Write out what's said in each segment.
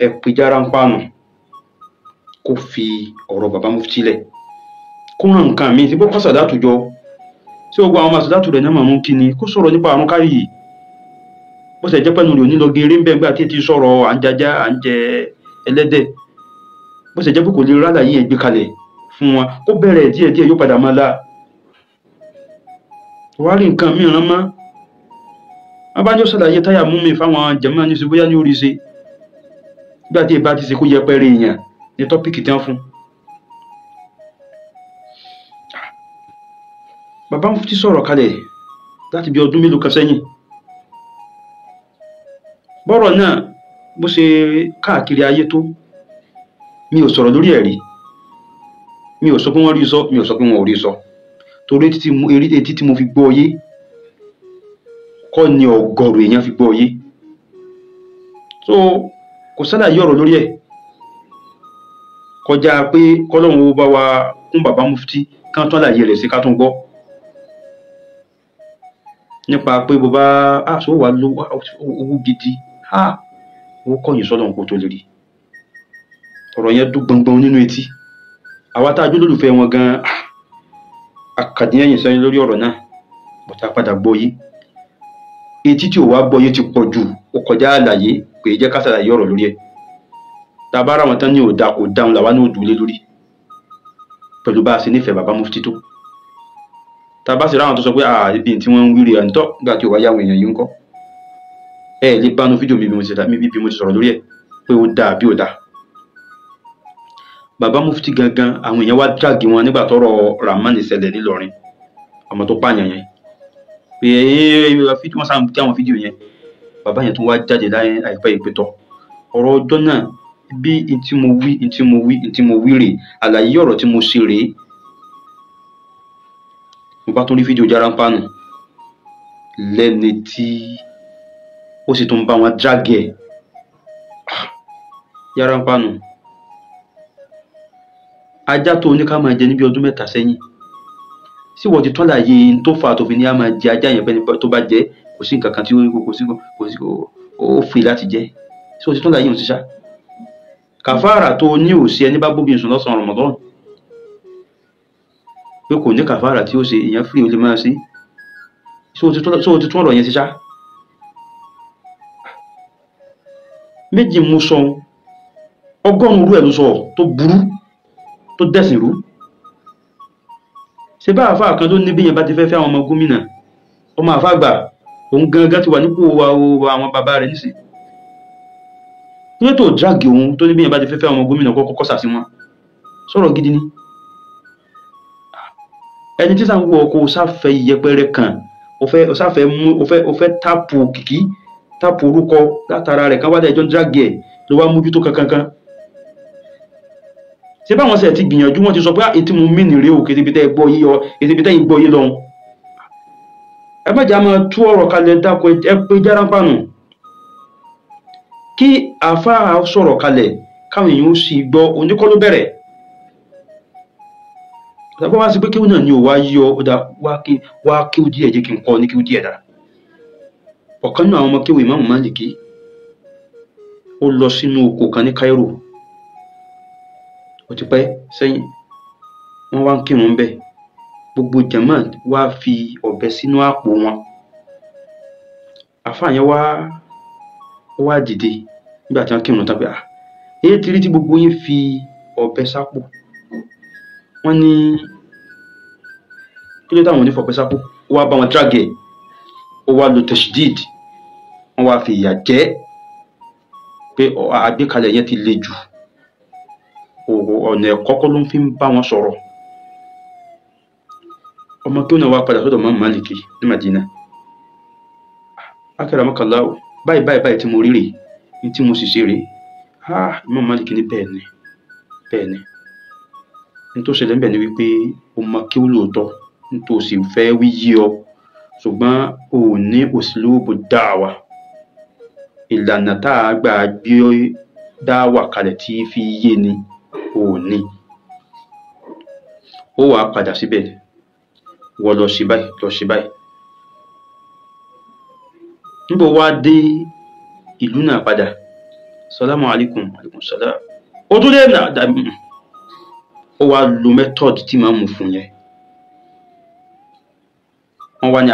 ẹ pe Jarampanu kó fi ọ̀rọ̀ bàbá mufti lẹ̀ kó hàn nǹkan mi tí bó kọ́ sàdátù jọ tí ó gba àwọn sàdátù rẹ̀ náà máa mú kí ni kó sọ̀rọ̀ nípa àrùn kárí yìí bó ṣe jẹ́ pẹ́nu rẹ̀ ò ní lọ geere ń bẹ́ẹ̀ gbà tí ti sọ̀rọ̀ à ń jajá à ń jẹ ẹlẹ́dẹ̀ bó ṣe jẹ́ pé kò lè rálà yìí ẹ̀ gbé kalẹ̀ fún wọn kó bẹ̀rẹ̀ díẹ̀díẹ̀ yóò padà máa la wàá rí nǹkan mìíràn mọ́ abájọ́ ṣàlàyé táyà mú mi fáwọn jẹ̀mọ́ ní ṣe bóyá ní orí ṣe nígbà tí ìbá ti ṣe kó yẹpẹrẹ èèyàn ní tọ́pìkì tí wọ́n fún. bàbá mufti sọ̀rọ̀ kalẹ̀ láti bí ọdún mélòó kan sẹ́yìn bọ́rọ̀ náà bó ṣe káàkiri ayé tó mi ò sọ̀rọ̀ lórí ẹ̀rí mi ò sọ pé wọ́n rí sọ mi ò sọ pé wọn ò rí sọ torí etí tí mo fi gbọ́ yé kọ́ ni ọ̀gọ̀rọ̀ èèyàn fi gbọ́ yé so kò ṣàlàyé ọ̀rọ̀ lórí ẹ̀ kọjá pé kọ́lọ́hún ó bá wa kún bàbá mufti kán tán láyé rẹ̀ sí ká tún gbọ́ nípa pé bó bá aṣọ wà owó gidi owó kọ̀yìn sọ́dọ̀ kó tó lè rí ọ̀rọ̀ yẹn dún gbọngbọn nínú etí àwa tá a jó lólùfẹ́ wọn gan akadìyẹ̀yìn sẹ́yìn lórí ọ̀rọ̀ náà bọ̀tá padà gbọ́ yé etí tí ò wá gbọ́ yé ti pọ̀ jù ó kọjá àlàyé pé jẹ́ ká ṣàlàyé ọ̀rọ̀ lórí ẹ̀ tá a bá ra wọn tán ní òdà kò dáhùn làwa náà ò dúlé lórí pẹ̀lú bá a ṣe nífẹ̀ẹ́ bàbá mufti tó tá a bá sì ráwọn tó sọ pé ibi tí wọ́n ń wíre àǹtọ́ nígbà tí ò wá yáwọn èèyàn yìí ń kọ́ ẹ lè bánú fídíò mi bí mo ti sọ̀rọ̀ lórí ẹ̀ pé ó dáa bí ó dáa bàbá mufti gangan àwọn èèyàn wá dàgì wọn nígbà tọ́rọ̀ Rahman ṣẹlẹ̀ nílọrin ọmọ tó pààyàn yẹn pé wọ́n sáà ń kí àwọn fídíò yẹn bàbá yẹn tó wá jáde láyé àìpẹ́ ìpẹ́tọ́ ọ̀rọ̀ ọjọ́ náà bí ntí mo wí rèé àlàyé ọ̀rọ̀ tí mo ṣe rèé mo bá tún rí fídíò Jarampanu lẹ́ni tí ó sì tún bá wọn drágẹ̀ Jarampanu ajá tó ní ká máa jẹ níbi ọdún mẹ́ta sẹ́yìn sí wọ́n ti tán láàyè tó fà tó fi ní a máa jẹ ajá yẹn pẹ́ni tó bá jẹ kò sí nǹkan kan tí ó fi láti jẹ sí wọ́n ti tán láàyè òun ti ṣá kàfàrà tó ní òsì ẹni bá bóbi sùn lọ́sàn-án Ramadan pé kò ní kàfàrà tí ó ṣe èèyàn fìrí ó lè máa ṣe sí wọ́n ti tún ọ̀rọ̀ yẹn ti ṣá méjì mú sọ ọgọ́rùn-ún rú ẹ̀ ló sọ tó burú tó dẹ̀sìn rú ṣe bá àfáà kan tó ní bí yẹn bá ti fẹ́ àwọn ọmọ gómìnà ọmọ àfáà gbà òun gangan ti wà nípò àwọn bàbá rẹ̀ nísìn ní tó dráàgì òun tó ní bí yẹn bá ti fẹ́ àwọn ọmọ gómìnà kọ́kọ́ sàsí wọn sọ̀rọ̀ gidi ni ẹni tí sáwọn ọkọ̀ sáfẹ́ ìyẹpẹrẹ kan ó fẹ́ tápù kìkì tápù orúkọ látara rẹ̀ kan wádà ìjọ dráàgì ẹ̀ ló wá mójútó kankan ṣe báwọn ṣe ti gbìyànjú wọ́n ti sọ pé ètí mo mí nìrè òkè ibi tẹ́ gbọ́ yí ọ ibi tẹ́ gbọ́ yí lọ́hùn ẹ má jà máa tú ọ̀rọ̀ kalẹ̀ dákọ̀ ẹ pé Jarampanu kí àáfàá sọ̀rọ̀ kalẹ̀ káwọn èèyàn ó sì gbọ́ oníkọ́ ló bẹ̀rẹ̀ tàbí wá sí pé kíw náà ni ò wá yí ọ ọ̀dà wá kíw díẹ̀ jẹ́ kí n kọ́ ní kíw díẹ̀ dára ọ̀kan náà àwọn ọmọ kíw Ìmáàmù Málíkì ó lọ sínú oko kan ní Cairo ó ti pẹ́ sẹ́yìn wọ́n wá ń kírun bẹ́ẹ̀ gbogbo jàmáà wá fi ọ̀bẹ sínú àpò wọn àfáà yẹn wá dìde nígbà tí wọ́n kírun tán pé èyí ti rí tí gbogbo yín fi ọ̀bẹ sápò wọ́n ní kí ló táwọn onífọ̀pẹ́ sápò ó wá bá wọn drágẹ̀ ó wá lo tashdid wọ́n wá fi ìyà jẹ pé àgbékalẹ̀ yẹn ti le jù ọ̀nà ẹ̀kọ́ kọ́ ló ń fi ń bá wọn sọ̀rọ̀ ọmọ kí ó náà wá padà sọ́dọ̀ Imam Málíkì ní Madina akramakallahu báyìí tí mo rí rèé ní tí mo sì ṣe rèé Imam Málíkì ní bẹ́ẹ̀ ni ní tó ṣẹlẹ̀ ń bẹ̀ ni wípé o mọ kí ó lóòótọ́ ní tó sì fẹ́ wí yí ọ ṣùgbọ́n o ní uslubu dáwà ìlànà tá a gbà gbé dáwà kalẹ̀ tí fi yé ni ò ní ó wàá padà síbẹ̀ wọ́n lọ sí báyìí níbo wá dé ìlú náà padà salamu alaikum alaikum salam ó tún lè ó wá lo method tí máa mú fún yẹn wọ́n wá ní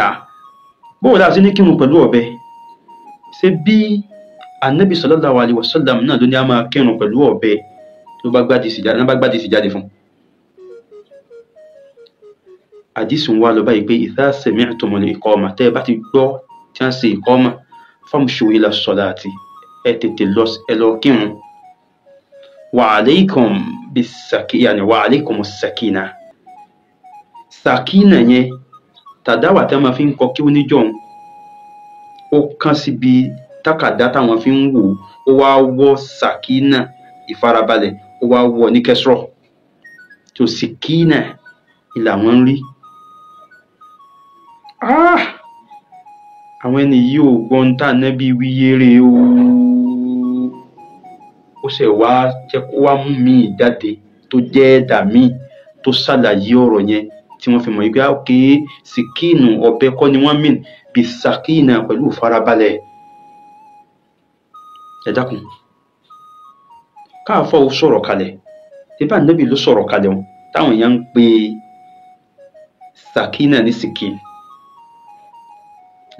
bó la sí ní kírun pẹ̀lú ọ̀bẹ ṣé bí Ànábì sallallahu alaihi wasallam náà ló ní a máa kírun pẹ̀lú ọ̀bẹ ló bá gbádìí sí jáde fún àdísùn wá lọ báyìí pé idha sami'tumul iqama tẹ́ bá ti gbọ́ tí wọ́n ṣe iqama famshu ila salati ẹ tètè lọ kírun wa alaykum bis-sakina wa alaykumus sakina sakina yẹn tàdáwà tí a máa fi ń kọ kí ó níjọ́ ó kàn síbi tákàdá táwọn fi ń wò ó wá wọ́ sakina ìfarabalẹ̀ ó wá wọ́ ní kẹsrọ̀ tó sikina ìlà wọn rí àwọn ẹni yìí ò gbọ́n tá Ànábì wíyére ó ṣe wá jẹ́ kó wá mú mi jáde tó jẹ́ ẹ̀dà mi tó ṣàlàyé ọ̀rọ̀ yẹn tí wọ́n fi mọ̀ yí pé òkè síkínù ọ̀bẹ kọ́ ni wọ́n mìn bí sàkínà pẹ̀lú ìfarabalẹ̀ ẹ dákun káàfọ́ ó sọ̀rọ̀ kalẹ̀ ibà Ànábì ló sọ̀rọ̀ kalẹ̀ wọn táwọn èèyàn ń pe sàkínà ní síkínù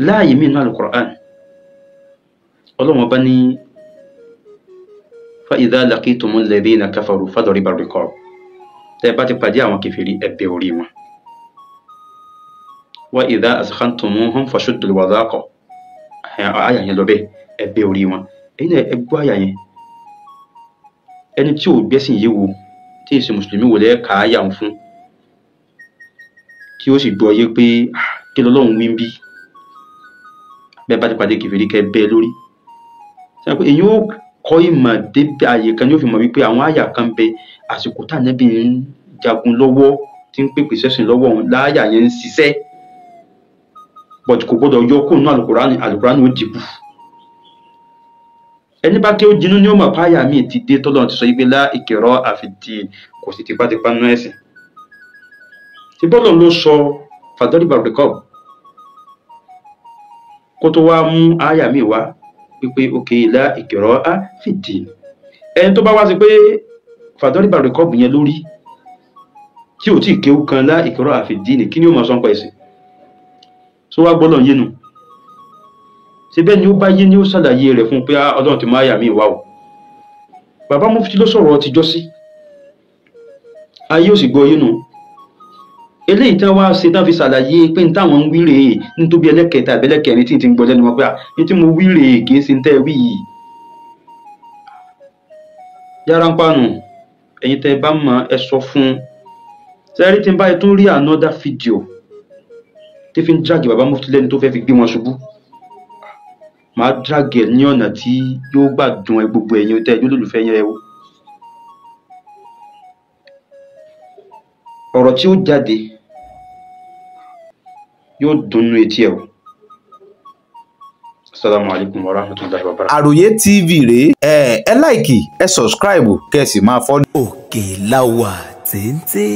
láàyè mí nínú al-Qur'an Ọlọ́run bá ní fa idha laqitumul ladhina kafaru fadribu ar-riqab tẹ́ bá ti pàdé àwọn kèfèrí ẹ bẹ́ orí wọn wa idha askhantumuhum fashuddul wadhaqa àyà yẹn lọ bẹ́ẹ̀ ẹ bẹ́ orí wọn ẹ̀yin ẹ gbọ́ àyà yẹn ẹni tí ò gbẹ́sìn yìí wo tí èsì mùsùlùmí wò lẹ́ ka àyà wọn fún tí ó sì gbọ́ yé pé kí lọ́lọ́run wí ń bí bẹ́ẹ̀ bá ti pàdé kèfèrí kẹ́ bẹ́ẹ̀ lórí sẹ́yìn pé èyí ó kọ́ ìmọ̀ débi ààyè kan ní ó fi mọ̀ wípé àwọn àyà kan bẹ àsìkò tá Ànábì ń jagun lọ́wọ́ tí ń pèpè sẹ́sìn lọ́wọ́ òun láàyà yẹn ń ṣiṣẹ́ but kò gbọ́dọ̀ yọ kó nínú àlùkùránì ó dìbò ẹni bá kí ó jinú ní ó mọ̀ páyà míì ti dé tọ́lọ́run ti sọ yí pé lá ikraha fid-din kò sì tipátipá nú ẹ̀sìn tí bọ́lọ̀ ló sọ fadribu ar-riqab kó tó wá mú àyà míì wá wípé òkè lá ikraha fid-din ẹni tó bá wá sí pé fadribu ar-riqab yẹn lórí tí ò tí kéwú kan lá ikraha fid-din kí ni ó máa sọ ń pa ẹ̀sìn tó wá gbọ́lọ̀ yénu ṣe bẹ́ẹ̀ ni ó bá yé ní ó ṣàlàyé rẹ̀ fún pé Ọlọ́run ti máa yà mí wá o bàbá Mufti ló sọ̀rọ̀ ti jọ sí ayé ò sì gbọ́ yénu eléyìí tí wọ́n ṣe tán fi ṣàlàyé pé ní táwọn ń wí rèé nítorí ẹlẹ́kẹta àbẹ́lẹ́kẹrin tí ń gbọ́ lẹ́nu wọn pé ní tí mo wí rèé kì í ṣe ń tẹ́ wí yìí yára ń pàánù ẹ̀yin tẹ́ bá mọ̀ ẹ sọ fún sẹ́rí tí ń báyìí tún rí another video tí fi ń drag bàbá Mufti lẹ́ni tó fẹ́ fi gbé wọn ṣubú máa drag ẹ̀ ní ọ̀nà tí yóò gbà dùn ẹ gbogbo ẹ̀yin tẹ́ ẹjọ́ lólùfẹ́ yẹn o ọ̀rọ̀ tí ó jáde yóò dùnnú etí ẹ o. Assalamu alaikum warahmatullahi wabarakatuh. Àròyé TV rèé ẹ láìkì ẹ sọ̀scribe kẹ́ ẹ sì máa fọ́lọ̀. Òkè la wà téńté.